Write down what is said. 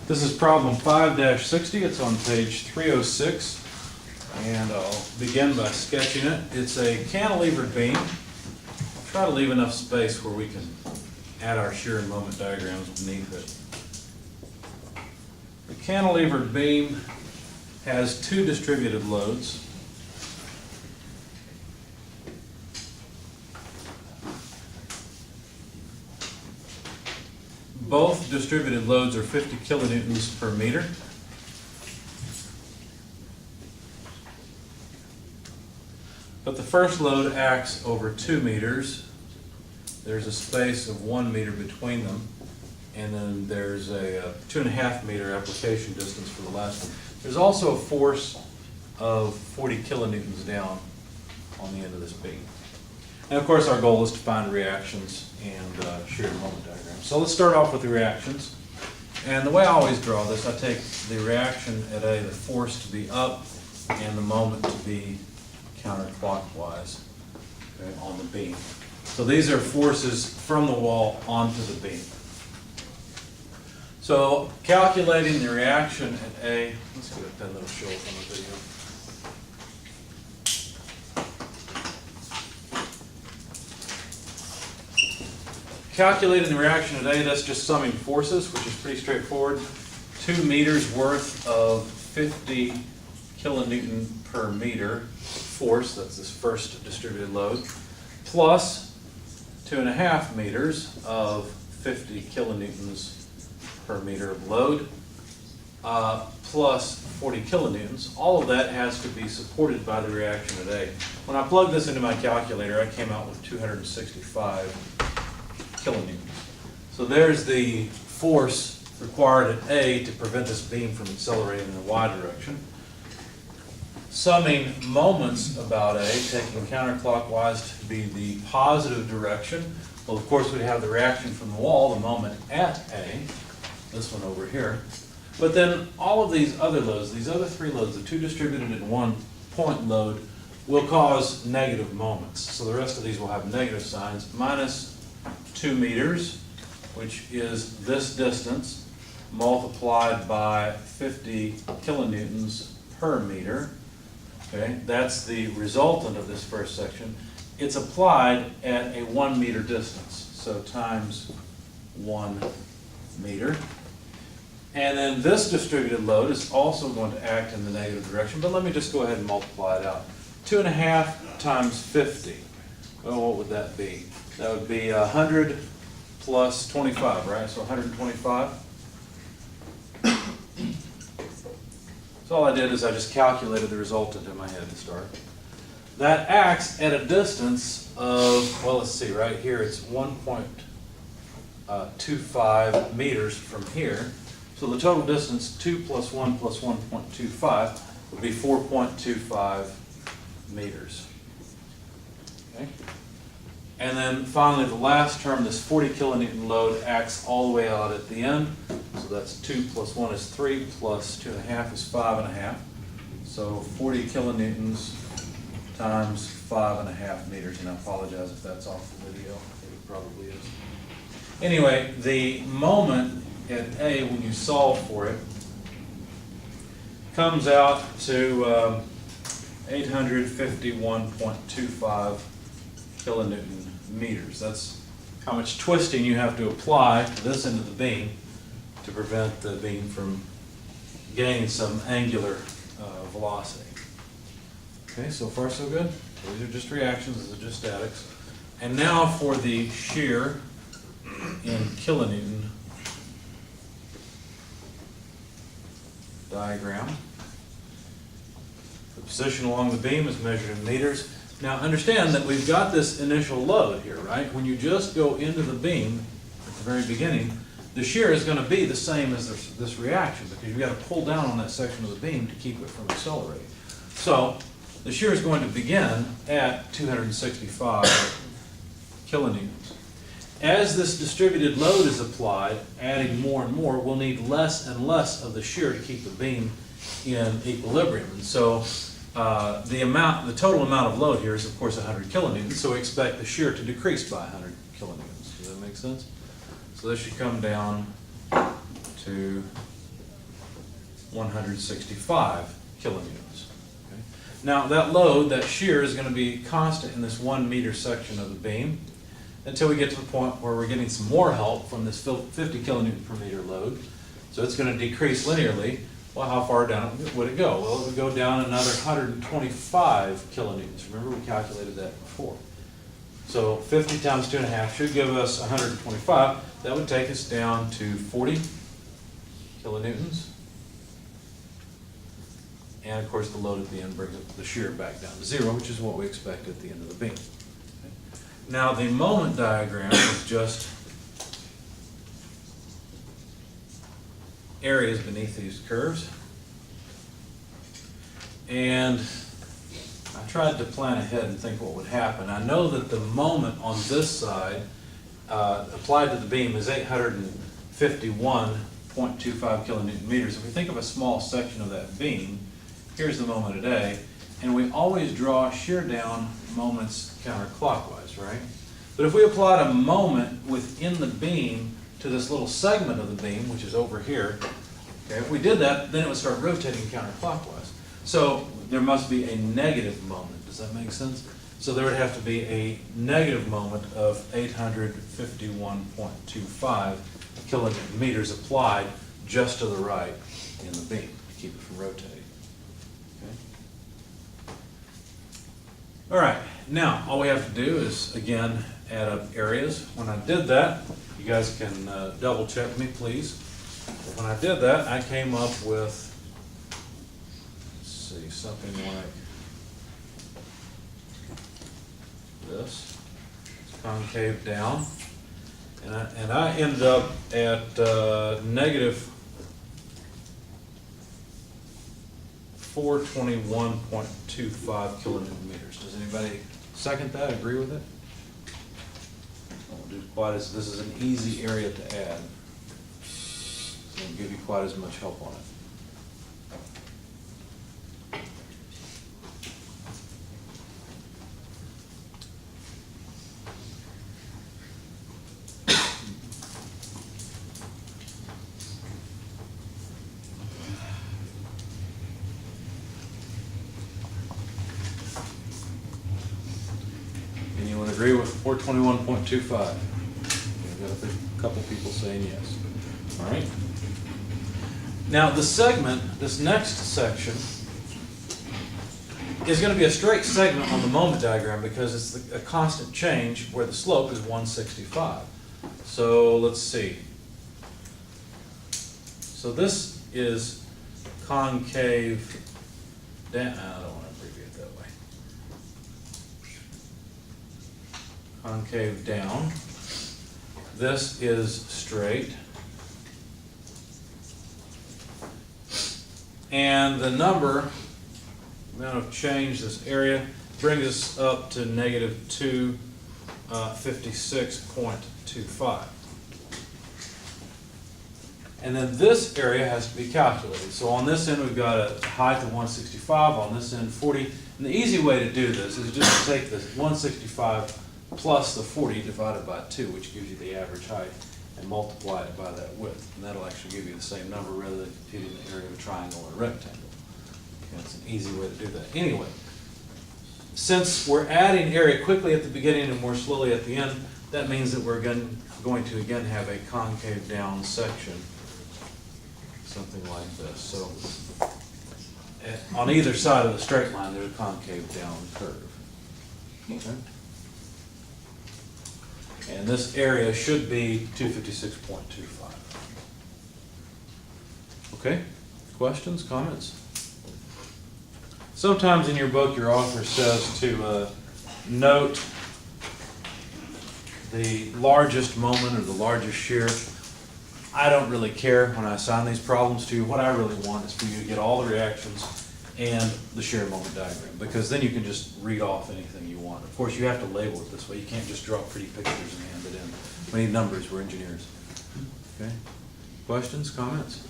This is problem 5-60. It's on page 306, and I'll begin by sketching it. It's a cantilever beam. I'll try to leave enough space where we can add our shear and moment diagrams beneath it. The cantilever beam has two distributed loads. Both distributed loads are 50 kilonewtons per meter. But the first load acts over 2 meters. There's a space of 1 meter between them. And then there's a 2.5 meter application distance for the last one. There's also a force of 40 kilonewtons down on the end of this beam. And of course our goal is to find reactions and shear and moment diagrams. So let's start off with the reactions. And the way I always draw this, I take the reaction at A, the force to be up, and the moment to be counterclockwise, okay, on the beam. So these are forces from the wall onto the beam. So calculating the reaction at A, let's get that little show up on the video. Calculating the reaction at A, that's just summing forces, which is pretty straightforward. 2 meters worth of 50 kilonewton per meter force, that's this first distributed load, plus 2.5 meters of 50 kilonewtons per meter of load, plus 40 kilonewtons. All of that has to be supported by the reaction at A. When I plugged this into my calculator, I came out with 265 kilonewtons. So there's the force required at A to prevent this beam from accelerating in the Y direction. Summing moments about A, taking counterclockwise to be the positive direction. Well, of course, we have the reaction from the wall, the moment at A, this one over here. But then all of these other loads, these other three loads, the two distributed in one point load, will cause negative moments. So the rest of these will have negative signs, minus 2 meters, which is this distance, multiplied by 50 kilonewtons per meter. Okay, that's the resultant of this first section. It's applied at a 1 meter distance, so times 1 meter. And then this distributed load is also going to act in the negative direction, but let me just go ahead and multiply it out. 2.5 times 50. Well, what would that be? That would be 100 plus 25, right? So 125. So all I did is I just calculated the resultant in my head to start. That acts at a distance of, well, let's see, right here it's 1.25 meters from here. So the total distance, 2 plus 1 plus 1.25, would be 4.25 meters. Okay. And then finally the last term, this 40 kilonewton load acts all the way out at the end. So that's 2 plus 1 is 3 plus 2.5 is 5.5. So 40 kilonewtons times 5.5 meters. And I apologize if that's off the video. It probably is. Anyway, the moment at A, when you solve for it, comes out to 851.25 kilonewton meters. That's how much twisting you have to apply to this end of the beam to prevent the beam from gaining some angular velocity. Okay, so far so good. These are just reactions, these are just statics. And now for the shear in kilonewton diagram. The position along the beam is measured in meters. Now understand that we've got this initial load here, right? When you just go into the beam at the very beginning, the shear is going to be the same as this reaction because you've got to pull down on that section of the beam to keep it from accelerating. So the shear is going to begin at 265 kilonewtons. As this distributed load is applied, adding more and more, we'll need less and less of the shear to keep the beam in equilibrium. And so the total amount of load here is of course 100 kilonewtons, so we expect the shear to decrease by 100 kilonewtons. Does that make sense? So this should come down to 165 kilonewtons. Okay? Now that load, that shear, is going to be constant in this 1 meter section of the beam until we get to the point where we're getting some more help from this 50 kilonewton per meter load. So it's going to decrease linearly. Well, how far down would it go? Well, it would go down another 125 kilonewtons. Remember, we calculated that before. So 50 times 2.5 should give us 125. That would take us down to 40 kilonewtons. And of course, the load at the end brings the shear back down to 0, which is what we expect at the end of the beam. Okay. Now, the moment diagram is just areas beneath these curves. And I tried to plan ahead and think what would happen. I know that the moment on this side applied to the beam is 851.25 kilonewton meters. If we think of a small section of that beam, here's the moment at A, and we always draw shear down moments counterclockwise, right? But if we applied a moment within the beam to this little segment of the beam, which is over here, okay, if we did that, then it would start rotating counterclockwise. So there must be a negative moment. Does that make sense? So there would have to be a negative moment of 851.25 kilonewton meters applied just to the right in the beam to keep it from rotating. Okay. All right, now all we have to do is, again, add up areas. When I did that, you guys can double check me, please. When I did that, I came up with, let's see, something like this. It's concave down. And I ended up at negative 421.25 kilonewton meters. Does anybody second that, agree with it? Won't do quite as, this is an easy area to add. So it won't give you quite as much help on it. Anyone agree with 421.25? We've got a couple people saying yes. All right. Now the segment, this next section, is going to be a straight segment on the moment diagram because it's a constant change where the slope is 165. So let's see. So this is concave down. I don't want to abbreviate that way. Concave down. This is straight. And the amount of change, this area, brings us up to negative 256.25. And then this area has to be calculated. So on this end, we've got a height of 165, on this end 40. And the easy way to do this is just to take the 165 plus the 40 divided by 2, which gives you the average height, and multiply it by that width. And that'll actually give you the same number rather than computing the area of a triangle or a rectangle. That's an easy way to do that. Anyway, since we're adding area quickly at the beginning and more slowly at the end, that means that we're going to again have a concave down section, something like this. So on either side of the straight line, there's a concave down curve. Okay. And this area should be 256.25. Okay? Questions, comments? Sometimes in your book, your author says to note the largest moment or the largest shear. I don't really care when I assign these problems to you. What I really want is for you to get all the reactions and the shear moment diagram, because then you can just read off anything you want. Of course, you have to label it this way. You can't just draw pretty pictures and hand it in. We need numbers. We're engineers. Okay? Questions, comments?